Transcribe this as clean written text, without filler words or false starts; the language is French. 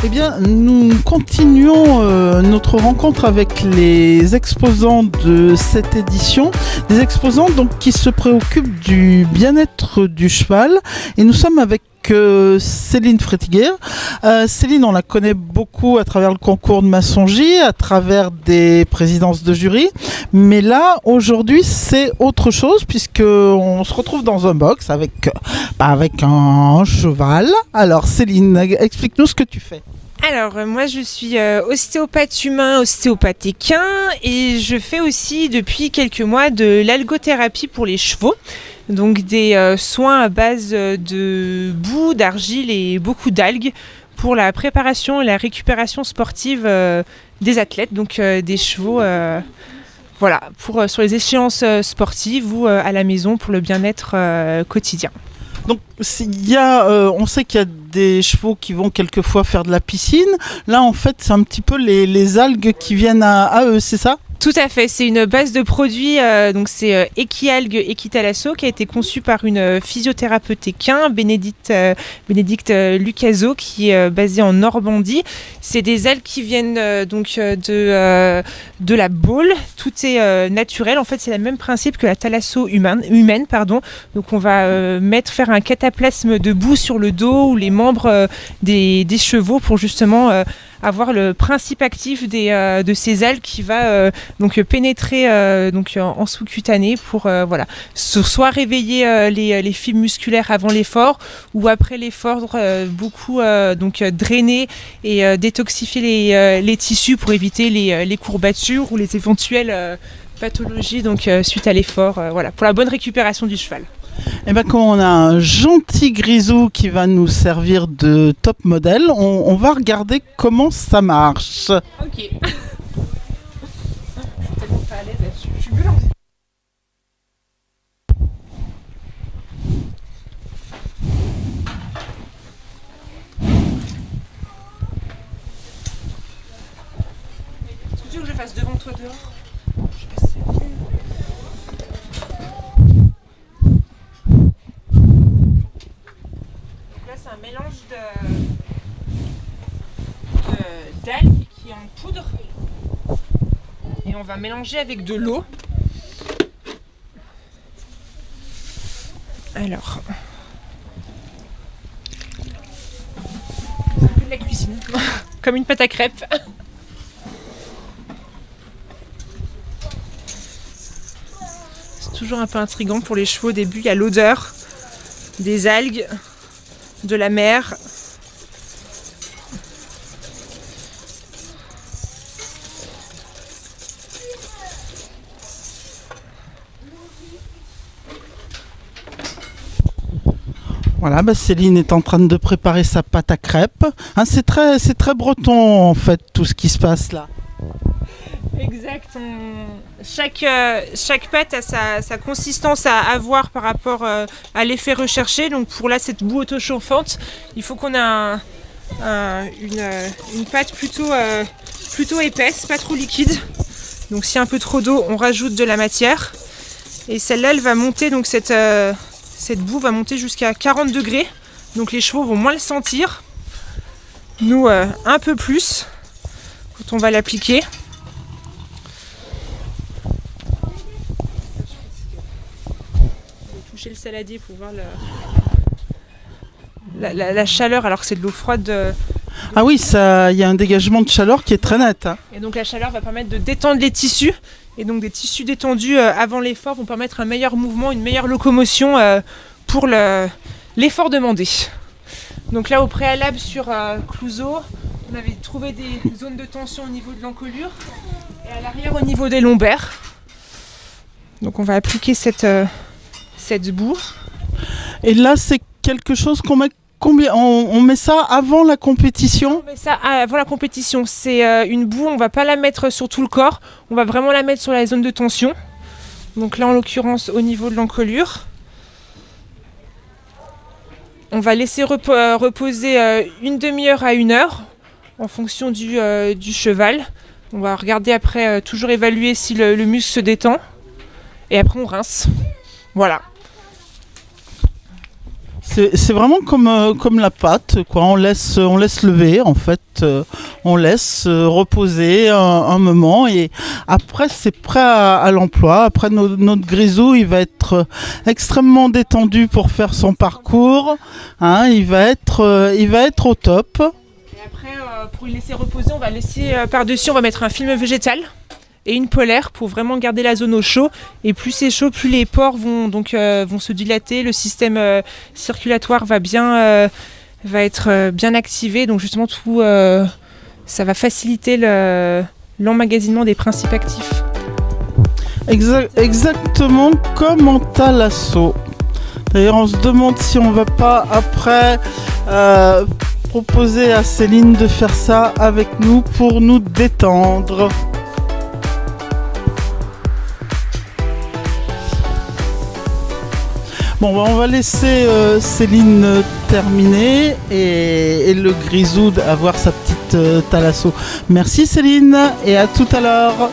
Eh bien, nous continuons notre rencontre avec les exposants de cette édition, des exposants donc qui se préoccupent du bien-être du cheval. Et nous sommes avec Céline Frétiguer. Céline, on la connaît beaucoup à travers le concours de Massongy, à travers des présidences de jury. Mais là, aujourd'hui, c'est autre chose puisqu'on se retrouve dans un box avec un cheval. Alors Céline, explique-nous ce que tu fais. Alors, moi je suis ostéopathe humain, ostéopathe équin et je fais aussi depuis quelques mois de l'algothérapie pour les chevaux. Donc des soins à base de boue, d'argile et beaucoup d'algues pour la préparation et la récupération sportive des athlètes, donc des chevaux voilà, pour, sur les échéances sportives ou à la maison pour le bien-être quotidien. Donc on sait qu'il y a des chevaux qui vont quelquefois faire de la piscine. Là, en fait, c'est un petit peu les algues qui viennent à eux, c'est ça ? Tout à fait, c'est une base de produits, donc c'est Equialgue Equitalasso qui a été conçue par une physiothérapeute équin, Bénédicte Lucaso, qui est basée en Normandie. C'est des algues qui viennent de la Baule, tout est naturel, en fait c'est le même principe que la thalasso humaine. Donc on va faire un cataplasme de boue sur le dos ou les membres des chevaux pour justement avoir le principe actif de ces algues qui va pénétrer en sous-cutané pour soit réveiller les fibres musculaires avant l'effort ou après l'effort beaucoup drainer et détoxifier les tissus pour éviter les courbatures ou les éventuelles pathologies suite à l'effort pour la bonne récupération du cheval. Et bien, quand on a un gentil grisou qui va nous servir de top modèle, on va regarder comment ça marche. Ok. Je suis tellement pas à l'aise là-dessus. Je suis violente. Est-ce que tu veux que je fasse devant toi dehors ? Je sais pas si c'est mieux. C'est un mélange d'algues qui est en poudre et on va mélanger avec de l'eau. Alors, c'est un peu de la cuisine, comme une pâte à crêpes. C'est toujours un peu intriguant pour les chevaux au début, il y a l'odeur des algues, de la mer. Voilà, Céline est en train de préparer sa pâte à crêpes. Hein, c'est très breton en fait tout ce qui se passe là. Exact. Chaque pâte a sa consistance à avoir par rapport à l'effet recherché. Donc pour là cette boue auto-chauffante, il faut qu'on ait une pâte plutôt épaisse, pas trop liquide. Donc s'il y a un peu trop d'eau, on rajoute de la matière. Et celle-là, elle va monter, donc cette boue va monter jusqu'à 40 degrés. Donc les chevaux vont moins le sentir. Nous, un peu plus quand on va l'appliquer. Le saladier pour voir la chaleur alors que c'est de l'eau froide. Ah oui, il y a un dégagement de chaleur qui est très net. Hein. Et donc la chaleur va permettre de détendre les tissus. Et donc des tissus détendus avant l'effort vont permettre un meilleur mouvement, une meilleure locomotion pour l'effort demandé. Donc là au préalable sur Clouseau, on avait trouvé des zones de tension au niveau de l'encolure et à l'arrière au niveau des lombaires. Donc on va appliquer cette boue. Et là, c'est quelque chose qu'on met combien ? On met ça avant la compétition ? On met ça avant la compétition. C'est une boue, on va pas la mettre sur tout le corps, on va vraiment la mettre sur la zone de tension. Donc là, en l'occurrence, au niveau de l'encolure. On va laisser reposer une demi-heure à 1 heure en fonction du cheval. On va regarder après, toujours évaluer si le muscle se détend. Et après, on rince. Voilà. C'est vraiment comme la pâte, quoi. On laisse lever, en fait. On laisse reposer un moment et après c'est prêt à l'emploi. Après notre grisou, il va être extrêmement détendu pour faire son parcours. Hein, il va être au top. Et après, pour le laisser reposer, on va laisser par-dessus, on va mettre un film végétal et une polaire pour vraiment garder la zone au chaud. Et plus c'est chaud, plus les pores vont se dilater, le système circulatoire va être bien activé. Donc justement, ça va faciliter l'emmagasinement des principes actifs. Exactement comme en thalasso. D'ailleurs, on se demande si on va pas après proposer à Céline de faire ça avec nous pour nous détendre. Bon, on va laisser Céline terminer et le grisou avoir sa petite thalasso. Merci Céline et à tout à l'heure.